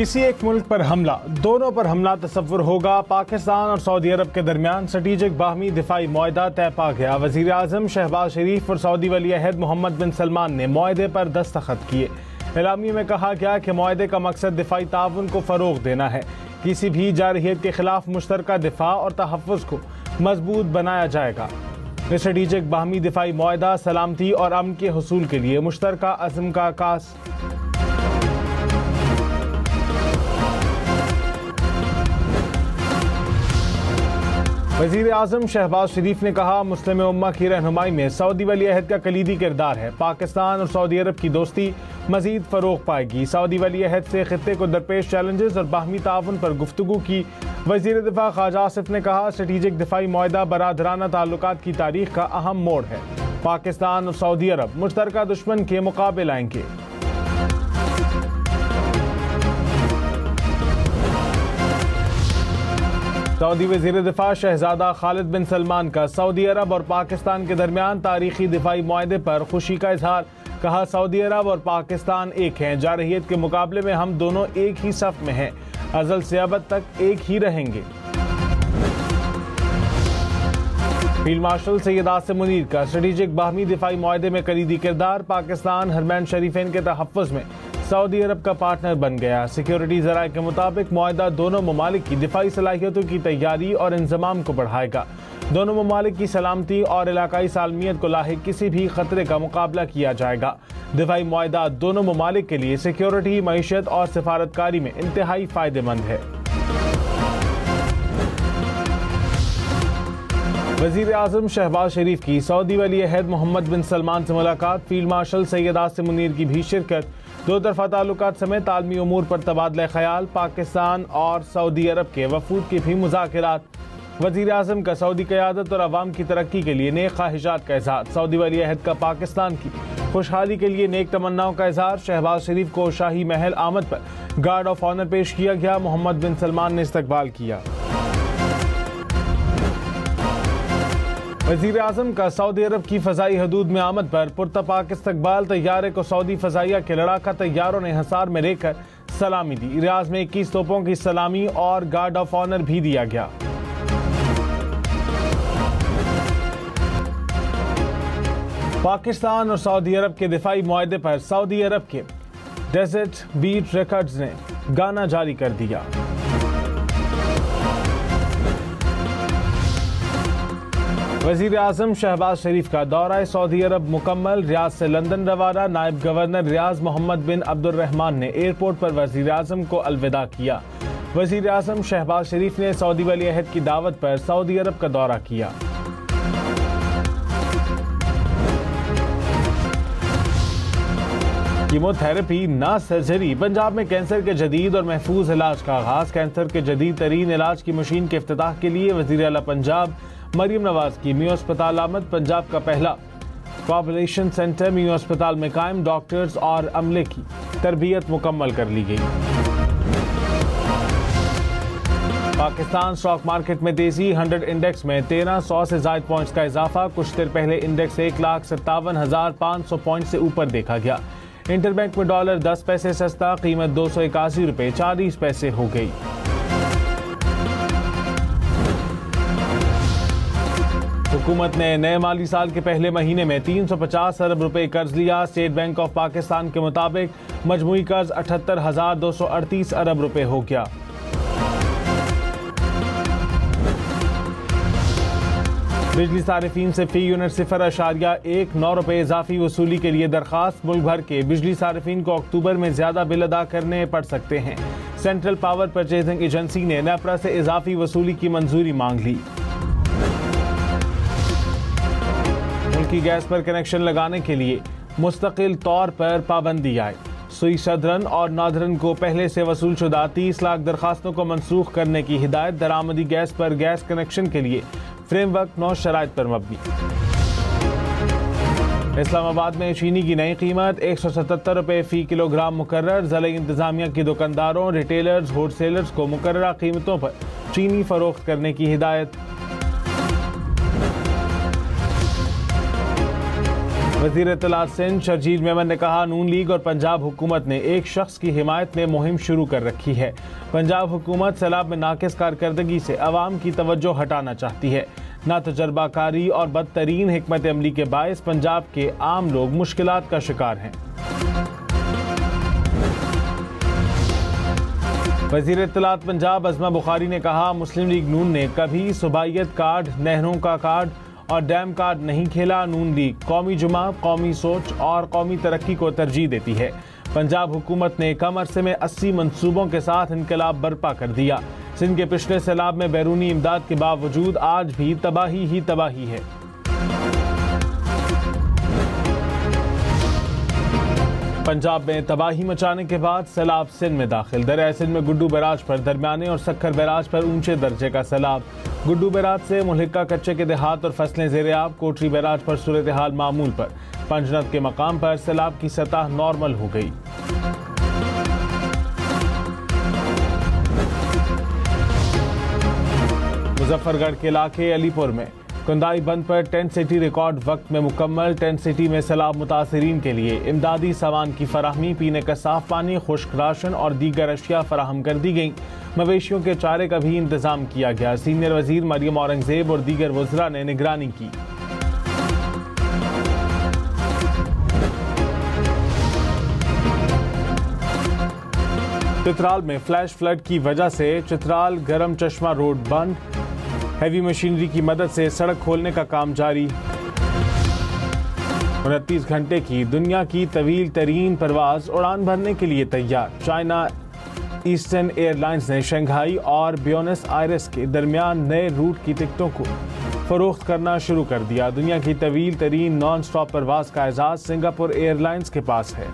किसी एक मुल्क पर हमला, दोनों पर हमला तस्वुर होगा। पाकिस्तान और सऊदी अरब के दरमियान स्ट्रेटेजिक बाहमी दिफाई मुआहदा तय पा गया। वज़ीर आज़म शहबाज शरीफ और सऊदी वली अहद मोहम्मद बिन सलमान ने मुआहदे पर दस्तखत किए। एलामिया में कहा गया कि मुआहदे का मकसद दिफाई ताउन को फ़रोग़ देना है। किसी भी जारहियत के खिलाफ मुश्तरका दिफा और तहफ़्फ़ुज़ को मजबूत बनाया जाएगा। स्ट्रेटेजिक बाहमी दिफाई मुआहदा सलामती और अमन के हुसूल के लिए मुश्तरका अज़्म का आकाश। वज़ीर आज़म शहबाज शरीफ ने कहा, मुस्लिम उम्मा की रहनुमाई में सऊदी वली अहद का कलीदी किरदार है। पाकिस्तान और सऊदी अरब की दोस्ती मज़ीद फ़रोग़ पाएगी। सऊदी वली अहद से ख़ित्ते को दरपेश चैलेंजेस और बाहमी ताउन पर गुफ्तगू की। वज़ीर दिफा ख्वाजा आसिफ ने कहा, स्ट्रेटेजिक दिफाई मुआहदा बरादराना ताल्लुकात की तारीख़ का अहम मोड़ है। पाकिस्तान और सऊदी अरब मुश्तरका दुश्मन के मुकाबले आएंगे। सऊदी वज़ीर दिफा शहजादा खालिद बिन सलमान का सऊदी अरब और पाकिस्तान के दरमियान तारीखी दिफाई मुआहदे पर खुशी का इजहार। कहा, सऊदी अरब और पाकिस्तान एक हैं। जारहियत के मुकाबले में हम दोनों एक ही सफ में हैं। अज़ल से अबद तक एक ही रहेंगे। फील्ड मार्शल सैयद आसिम मुनीर का स्ट्रेटेजिक बाहमी दिफाई मुआहदे में कलीदी किरदार। पाकिस्तान हरमैन शरीफैन के तहफ़्फ़ुज़ में सऊदी अरब का पार्टनर बन गया। सिक्योरिटी ज़राए के मुताबिक मुआहदा दोनों ममालिक की दिफाई सलाहियतों की तैयारी और इंज़माम को बढ़ाएगा। दोनों ममालिक की सलामती और इलाकाई सालमियत को लाहिक किसी भी खतरे का मुकाबला किया जाएगा। दिफाई मुआहदा दोनों ममालिक के लिए सिक्योरिटी, मईशत और सिफारतकारी में इंतहाई फ़ायदेमंद है। वज़ीर आज़म शहबाज शरीफ की सऊदी वली अहद मोहम्मद बिन सलमान से मुलाकात। फील्ड मार्शल सैयद आसिम मुनीर की भी शिरकत। दो तरफा ताल्लुकात समेत आलमी उमूर पर तबादला ख्याल। पाकिस्तान और सऊदी अरब के वफूद के भी मुज़ाकरात। वज़ीर आज़म का सऊदी क़यादत और अवाम की तरक्की के लिए नेक ख्वाहिशात का इज़हार। सऊदी वली अहद का पाकिस्तान की खुशहाली के लिए नेक तमन्नाओं का इज़हार। शहबाज शरीफ को शाही महल आमद पर गार्ड ऑफ ऑनर पेश किया गया। मोहम्मद बिन सलमान ने इस्तकबाल किया। वज़ीर आज़म का सऊदी अरब की फ़ज़ाई हदूद में आमद पर पुरतपाक इस्तकबाल। तैयारे को सऊदी फ़ज़ाइया के लड़ाका तैयारों ने हिसार में लेकर सलामी दी। रियाज में 21 तोपों की सलामी और गार्ड ऑफ ऑनर भी दिया गया। पाकिस्तान और सऊदी अरब के दिफाई मुआहदे पर सऊदी अरब के डेजर्ट बीट रिकॉर्ड्स ने गाना जारी कर दिया। वज़ीर आज़म शहबाज शरीफ का दौरा सऊदी अरब मुकम्मल। रियाज से लंदन रवाना। नायब गवर्नर रियाज मोहम्मद बिन अब्दुर्रहमान ने एयरपोर्ट पर वज़ीर आज़म को अलविदा किया। वज़ीर आज़म शहबाज शरीफ ने सऊदी वली अहद की दावत पर सऊदी अरब का दौरा किया। कीमोथेरेपी ना सर्जरी। पंजाब में कैंसर के जदीद और महफूज इलाज का आगाज। कैंसर के जदीद तरीन इलाज की मशीन के इफ्तिताह के लिए वज़ीर आला पंजाब मरियम नवाज की मियो अस्पताल आमद। पंजाब का पहला पॉपुलेशन सेंटर मियो अस्पताल में कायम। डॉक्टर्स और अमले की तरबियत मुकम्मल कर ली गई। पाकिस्तान स्टॉक मार्केट में तेजी। 100 इंडेक्स में 1300 से ज़ायद पॉइंट्स का इजाफा। कुछ देर पहले इंडेक्स 1,57,500 पॉइंट से ऊपर देखा गया। इंटरबैंक में डॉलर 10 पैसे सस्ता। कीमत 281 रुपये 40 पैसे हो गई। हुकूमत ने नए माली साल के पहले महीने में 350 अरब रुपए कर्ज लिया। स्टेट बैंक ऑफ पाकिस्तान के मुताबिक मजमूई कर्ज 78,238 अरब रुपए हो गया। बिजली सारिफीन से फी यूनिट 0.19 रुपए इजाफी वसूली के लिए दरखास्त। मुल्क भर के बिजली सारिफीन को अक्टूबर में ज्यादा बिल अदा करने पड़ सकते हैं। सेंट्रल पावर परचेजिंग एजेंसी ने नेपरा से इजाफी वसूली की मंजूरी मांग ली। की गैस पर कनेक्शन लगाने के लिए मुस्तकिल तौर पर पाबंदी आए। सुई सदरन और नादरन को पहले से वसूल शुदा 30 लाख दरखास्तों को मनसूख करने की हिदायत। दरामदी गैस पर गैस कनेक्शन के लिए फ्रेमवर्क 9 शराइत पर मबनी। इस्लामाबाद में चीनी की नई कीमत 177 रुपये फी किलोग्राम मुकर्रर। ज़िला इंतजामिया की दुकानदारों, रिटेलर्स, होलसेलर्स को मुकर्ररा कीमतों पर चीनी फरोख्त करने की हिदायत। वज़ीर इत्तलात सिंध शर्जील मेमन ने कहा, नून लीग और पंजाब हुकूमत ने एक शख्स की हिमायत में मुहिम शुरू कर रखी है। पंजाब हुकूमत सैलाब में नाकिस कारकर्दगी से अवाम की तवज्जो हटाना चाहती है। ना तजर्बाकारी और बदतरीन हिकमत अमली के बायस पंजाब के आम लोग मुश्किलात का शिकार हैं। वज़ीर इत्तलात पंजाब अज़मा बुखारी ने कहा, मुस्लिम लीग नून ने कभी सूबाइयत कार्ड, नहरों का कार्ड और डैम कार्ड नहीं खेला। नून लीग कौमी जुमा, कौमी सोच और कौमी तरक्की को तरजीह देती है। पंजाब हुकूमत ने कम अरसे में 80 मंसूबों के साथ इनकलाब बर्पा कर दिया। सिंध के पिछले सैलाब में बैरूनी इमदाद के बावजूद आज भी तबाही ही तबाही है। पंजाब में तबाही मचाने के बाद सैलाब सिंध में दाखिल। दरिया सिंध में गुड्डू बैराज पर दरमियाने और सक्खर बैराज पर ऊंचे दर्जे का सैलाब। गुड्डू बैराज से मुल्हिका कच्चे के देहात और फसलें ज़ेर-ए-आब। कोटरी बैराज पर सूरत हाल मामूल पर। पंजनद के मकाम पर सैलाब की सतह नॉर्मल हो गई। मुजफ्फरगढ़ के इलाके अलीपुर में कुंदाई बंद पर टेंट सिटी रिकॉर्ड वक्त में मुकम्मल। टेंट सिटी में सैलाब मुतासिरीन के लिए इमदादी सामान की फराहमी, पीने का साफ पानी, खुश्क राशन और दीगर अशिया फराहम कर दी गई। मवेशियों के चारे का भी इंतजाम किया गया। सीनियर वजीर मरियम औरंगजेब और दीगर वज़रा ने निगरानी की। चित्राल में फ्लैश फ्लड की वजह से चित्राल गरम चश्मा रोड बंद। हैवी मशीनरी की मदद से सड़क खोलने का काम जारी। 29 घंटे की दुनिया की तवील तरीन परवाज उड़ान भरने के लिए तैयार। चाइना ईस्टर्न एयरलाइंस ने शंघाई और ब्यूनस आयर्स के दरमियान नए रूट की टिकटों को फरोख्त करना शुरू कर दिया। दुनिया की तवील तरीन नॉन स्टॉप परवाज का एजाज सिंगापुर एयरलाइंस के पास है।